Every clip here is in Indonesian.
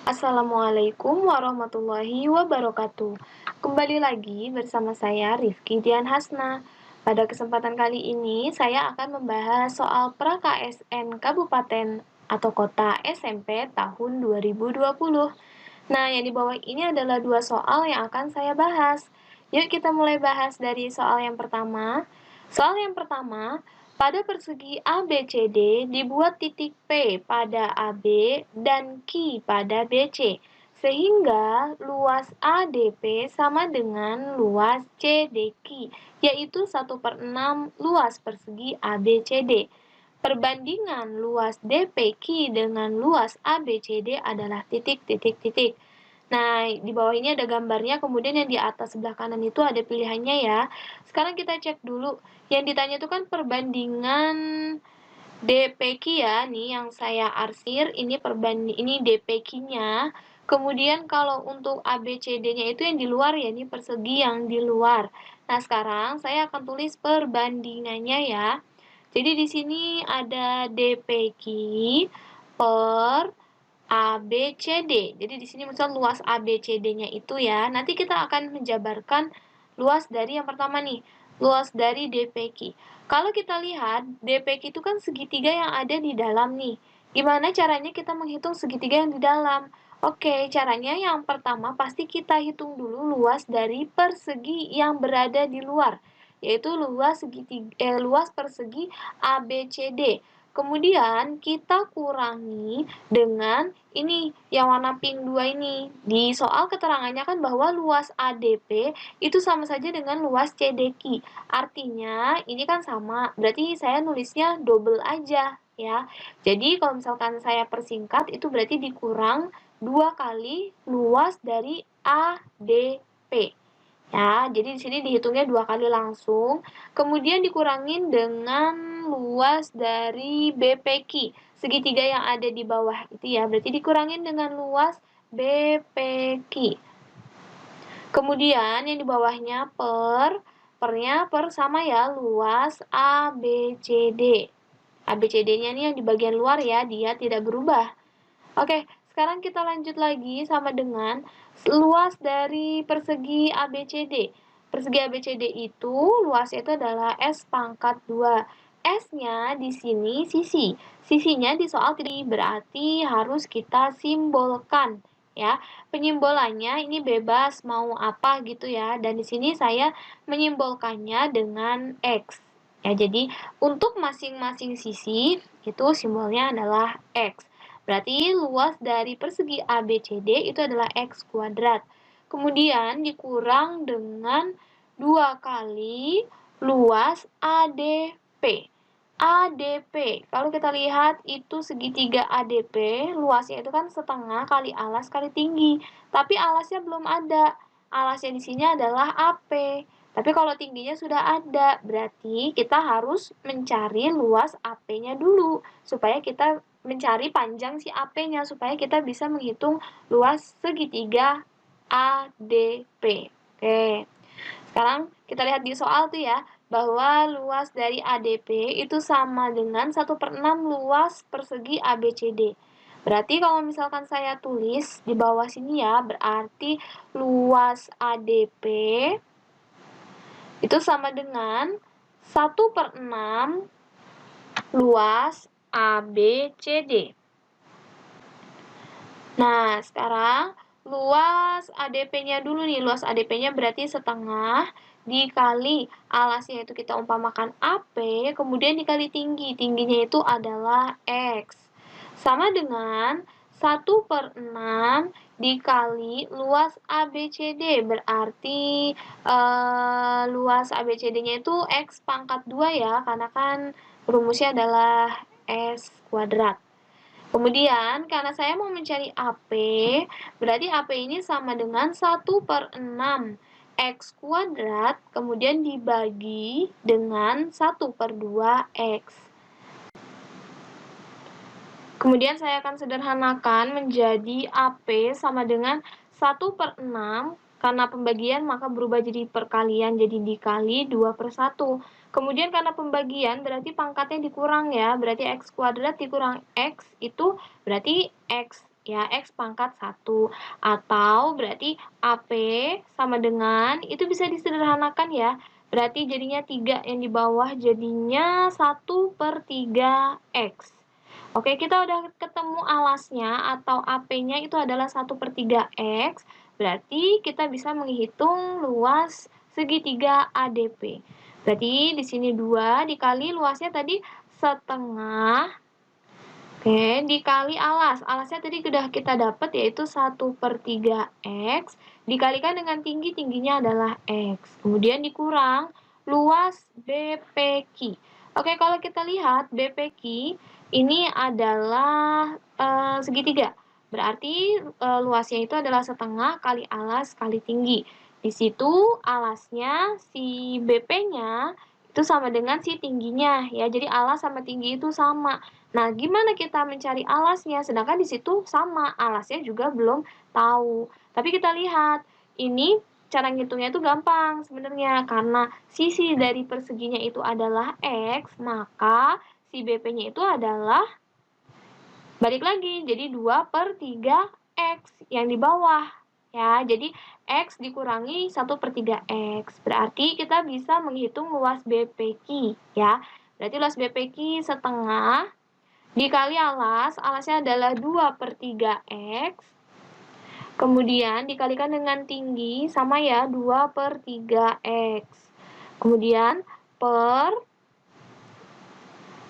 Assalamualaikum warahmatullahi wabarakatuh. Kembali lagi bersama saya Rifki Dian Hasna. Pada kesempatan kali ini saya akan membahas soal pra-KSN Kabupaten atau Kota SMP tahun 2020. Nah, yang di bawah ini adalah dua soal yang akan saya bahas. Yuk kita mulai bahas dari soal yang pertama. Soal yang pertama, pada persegi ABCD dibuat titik P pada AB dan Q pada BC, sehingga luas ADP sama dengan luas CDQ, yaitu 1/6 luas persegi ABCD. Perbandingan luas DPQ dengan luas ABCD adalah titik. Nah, di bawah ini ada gambarnya, kemudian yang di atas sebelah kanan itu ada pilihannya ya. Sekarang kita cek dulu. Yang ditanya itu kan perbandingan DPQ ya, nih yang saya arsir, ini DPQ-nya. Kemudian kalau untuk ABCD-nya itu yang di luar ya, ini persegi yang di luar. Nah, sekarang saya akan tulis perbandingannya ya. Jadi di sini ada DPQ per ABCD. Jadi di sini misal luas ABCD-nya itu ya. Nanti kita akan menjabarkan luas dari yang pertama nih, luas dari DPQ. Kalau kita lihat, DPQ itu kan segitiga yang ada di dalam nih. Gimana caranya kita menghitung segitiga yang di dalam? Oke, caranya yang pertama pasti kita hitung dulu luas dari persegi yang berada di luar, yaitu luas persegi ABCD. Kemudian kita kurangi dengan ini yang warna pink 2 ini. Di soal keterangannya kan bahwa luas ADP itu sama saja dengan luas CDQ. Artinya ini kan sama, berarti saya nulisnya double aja ya. Jadi kalau misalkan saya persingkat itu berarti dikurang 2 kali luas dari ADP. Ya, jadi di sini dihitungnya 2 kali langsung, kemudian dikurangin dengan luas dari BPQ, segitiga yang ada di bawah itu ya, berarti dikurangin dengan luas BPQ. Kemudian yang di bawahnya pernya per sama ya, luas ABCD. ABCD-nya nih yang di bagian luar ya, dia tidak berubah. Oke, sekarang kita lanjut lagi sama dengan luas dari persegi ABCD. Persegi ABCD itu luasnya itu adalah S pangkat 2. S-nya di sini sisi. Sisinya di soal tidak berarti harus kita simbolkan ya. Penyimbolannya ini bebas mau apa gitu ya. Dan di sini saya menyimbolkannya dengan X. Ya, jadi untuk masing-masing sisi itu simbolnya adalah X. Berarti luas dari persegi ABCD itu adalah X kuadrat. Kemudian dikurang dengan 2 kali luas ADP. ADP, kalau kita lihat itu segitiga ADP, luasnya itu kan setengah kali alas kali tinggi. Tapi alasnya belum ada. Alasnya di sini adalah AP. Tapi kalau tingginya sudah ada, berarti kita harus mencari luas AP-nya dulu, supaya kita mencari panjang si AP-nya, supaya kita bisa menghitung luas segitiga ADP. Oke, sekarang kita lihat di soal tuh ya, bahwa luas dari ADP itu sama dengan 1/6 luas persegi ABCD. Berarti kalau misalkan saya tulis di bawah sini ya, berarti luas ADP itu sama dengan 1/6 luas ABCD. Nah, sekarang luas ADP-nya dulu nih. Luas ADP-nya berarti setengah dikali alasnya itu kita umpamakan AP, kemudian dikali tinggi. Tingginya itu adalah X. Sama dengan 1/6 dikali luas ABCD. Berarti luas ABCD-nya itu X pangkat 2 ya, karena kan rumusnya adalah S kuadrat. Kemudian, karena saya mau mencari AP, berarti AP ini sama dengan 1/6 X kuadrat, kemudian dibagi dengan 1/2 X. Kemudian saya akan sederhanakan menjadi AP sama dengan 1/6, karena pembagian maka berubah jadi perkalian, jadi dikali 2/1. Kemudian karena pembagian berarti pangkatnya dikurang ya, berarti X kuadrat dikurang X itu berarti X ya, X pangkat 1. Atau berarti AP sama dengan, itu bisa disederhanakan ya, berarti jadinya 3 yang di bawah jadinya 1/3 X. Oke, kita udah ketemu alasnya atau AP-nya itu adalah 1/3 X, berarti kita bisa menghitung luas segitiga ADP. Berarti di sini 2 dikali luasnya tadi setengah, oke, dikali alas. Alasnya tadi sudah kita dapat yaitu 1/3 X, dikalikan dengan tinggi, tingginya adalah X. Kemudian dikurang luas BPQ. Oke, kalau kita lihat BPQ ini adalah segitiga. Berarti luasnya itu adalah setengah kali alas kali tinggi. Di situ alasnya si BP-nya itu sama dengan si tingginya ya. Jadi alas sama tinggi itu sama. Nah, gimana kita mencari alasnya? Sedangkan di situ sama, alasnya juga belum tahu. Tapi kita lihat, ini cara ngitungnya itu gampang sebenarnya. Karena sisi dari perseginya itu adalah X, maka si BP-nya itu adalah, balik lagi, jadi 2/3 X yang di bawah. Ya, jadi X dikurangi 1/3 X. Berarti kita bisa menghitung luas BPQ, ya. Berarti luas BPQ setengah dikali alas, alasnya adalah 2/3 X. Kemudian dikalikan dengan tinggi, sama ya, 2/3 X. Kemudian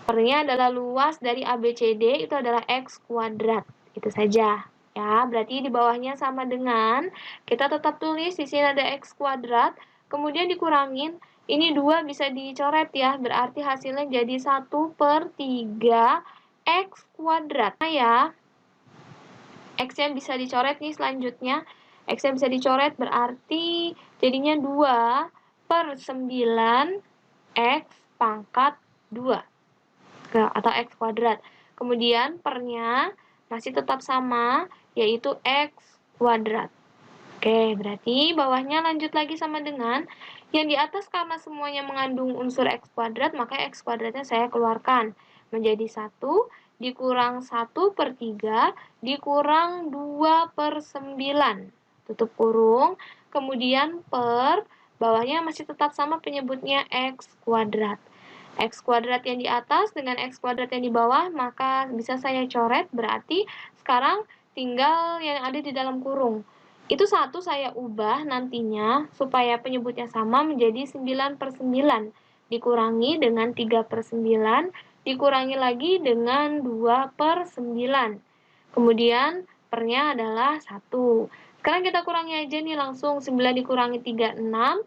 pernya adalah luas dari ABCD itu adalah X kuadrat. Itu saja. Ya, berarti di bawahnya sama dengan, kita tetap tulis di sini ada X kuadrat, kemudian dikurangin, ini 2 bisa dicoret ya, berarti hasilnya jadi 1/3 X kuadrat. Nah ya, X-nya bisa dicoret nih selanjutnya. X-nya bisa dicoret berarti jadinya 2/9 X pangkat 2. Atau X kuadrat. Kemudian pernya masih tetap sama, yaitu X kuadrat. Oke, berarti bawahnya lanjut lagi sama dengan yang di atas, karena semuanya mengandung unsur X kuadrat, maka X kuadratnya saya keluarkan. Menjadi 1 dikurang 1/3 dikurang 2/9. Tutup kurung, kemudian per, bawahnya masih tetap sama penyebutnya X kuadrat. X kuadrat yang di atas dengan X kuadrat yang di bawah, maka bisa saya coret, berarti sekarang tinggal yang ada di dalam kurung. Itu 1 saya ubah nantinya supaya penyebutnya sama menjadi 9/9. Dikurangi dengan 3/9, dikurangi lagi dengan 2/9. Kemudian pernya adalah 1. Sekarang kita kurangi aja nih langsung, 9 dikurangi 3, 6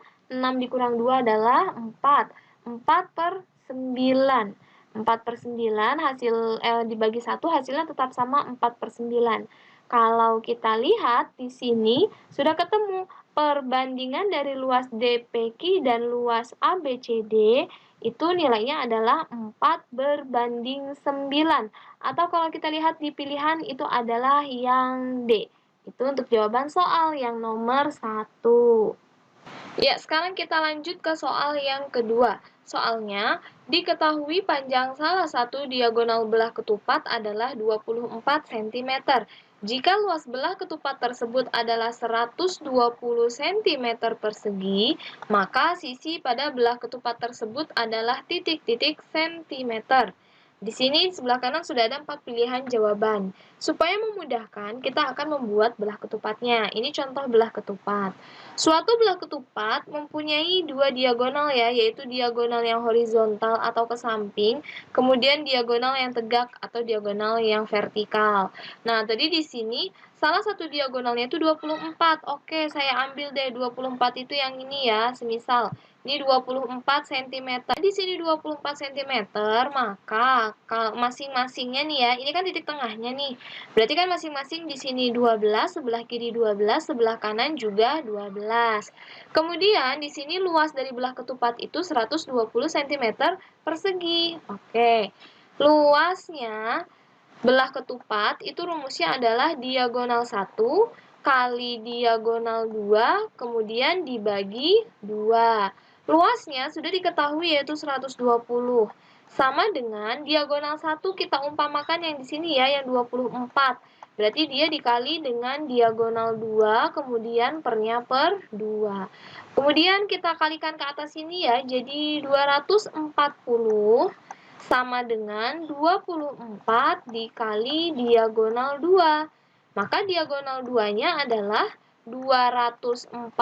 dikurang 2 adalah 4. 4/9. 4/9 hasil dibagi 1 hasilnya tetap sama 4/9. Kalau kita lihat di sini sudah ketemu perbandingan dari luas DPQ dan luas ABCD itu nilainya adalah 4/9. Atau kalau kita lihat di pilihan itu adalah yang D. Itu untuk jawaban soal yang nomor 1. Ya, sekarang kita lanjut ke soal yang kedua. Soalnya, diketahui panjang salah satu diagonal belah ketupat adalah 24 cm. Jika luas belah ketupat tersebut adalah 120 cm persegi, maka sisi pada belah ketupat tersebut adalah titik-titik cm. Di sini sebelah kanan sudah ada 4 pilihan jawaban. Supaya memudahkan, kita akan membuat belah ketupatnya. Ini contoh belah ketupat. Suatu belah ketupat mempunyai 2 diagonal ya, yaitu diagonal yang horizontal atau ke samping, kemudian diagonal yang tegak atau diagonal yang vertikal. Nah, tadi di sini salah satu diagonalnya itu 24. Oke, saya ambil deh 24 itu yang ini ya, semisal ini 24 cm. Di sini 24 cm, maka kalau masing-masingnya nih ya, ini kan titik tengahnya nih. Berarti kan masing-masing di sini 12, sebelah kiri 12, sebelah kanan juga 12. Kemudian di sini luas dari belah ketupat itu 120 cm persegi. Oke. Luasnya belah ketupat itu rumusnya adalah diagonal 1 kali diagonal 2, kemudian dibagi 2. Luasnya sudah diketahui yaitu 120. Sama dengan diagonal 1 kita umpamakan yang di sini ya, yang 24. Berarti dia dikali dengan diagonal 2, kemudian pernya per 2. Kemudian kita kalikan ke atas sini ya, jadi 240 sama dengan 24 dikali diagonal 2. Maka diagonal 2-nya adalah 240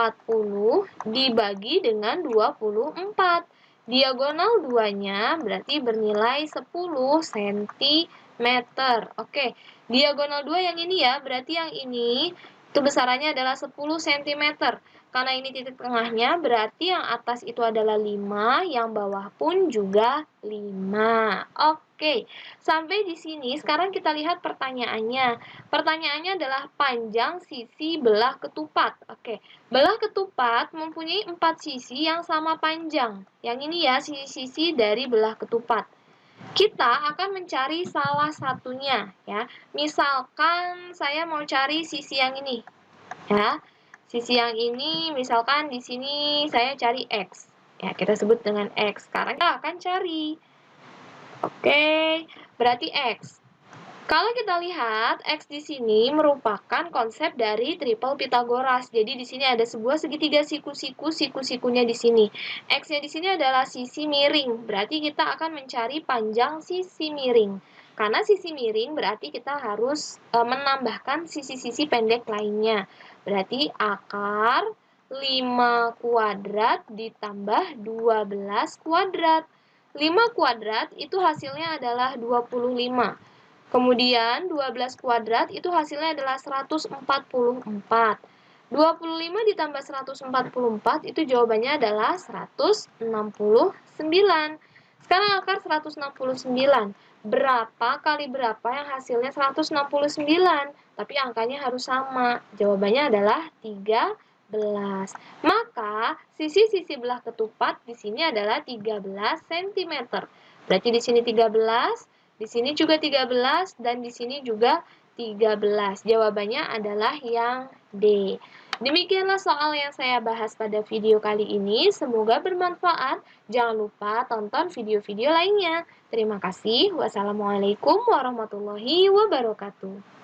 dibagi dengan 24. Diagonal 2-nya berarti bernilai 10 cm. Oke, diagonal 2 yang ini ya, berarti yang ini itu besarannya adalah 10 cm. Karena ini titik tengahnya, berarti yang atas itu adalah 5, yang bawah pun juga 5. Oke, sampai di sini sekarang kita lihat pertanyaannya. Pertanyaannya adalah panjang sisi belah ketupat. Oke, belah ketupat mempunyai 4 sisi yang sama panjang. Yang ini ya, sisi-sisi dari belah ketupat. Kita akan mencari salah satunya ya. Misalkan saya mau cari sisi yang ini. Ya. Sisi yang ini misalkan di sini saya cari X. Ya, kita sebut dengan X. Sekarang kita akan cari. Oke, berarti X. Kalau kita lihat, X di sini merupakan konsep dari triple Pythagoras. Jadi di sini ada sebuah segitiga siku-siku, siku-sikunya di sini. X-nya di sini adalah sisi miring. Berarti kita akan mencari panjang sisi miring. Karena sisi miring berarti kita harus menambahkan sisi-sisi pendek lainnya. Berarti akar 5 kuadrat ditambah 12 kuadrat. 5 kuadrat itu hasilnya adalah 25. Kemudian 12 kuadrat itu hasilnya adalah 144. 25 ditambah 144 itu jawabannya adalah 169. Sekarang akar 169. Berapa kali berapa yang hasilnya 169? Tapi angkanya harus sama. Jawabannya adalah 13. Maka sisi-sisi belah ketupat di sini adalah 13 cm. Berarti di sini 13, di sini juga 13, dan di sini juga 13. Jawabannya adalah yang D. Demikianlah soal yang saya bahas pada video kali ini. Semoga bermanfaat. Jangan lupa tonton video-video lainnya. Terima kasih. Wassalamualaikum warahmatullahi wabarakatuh.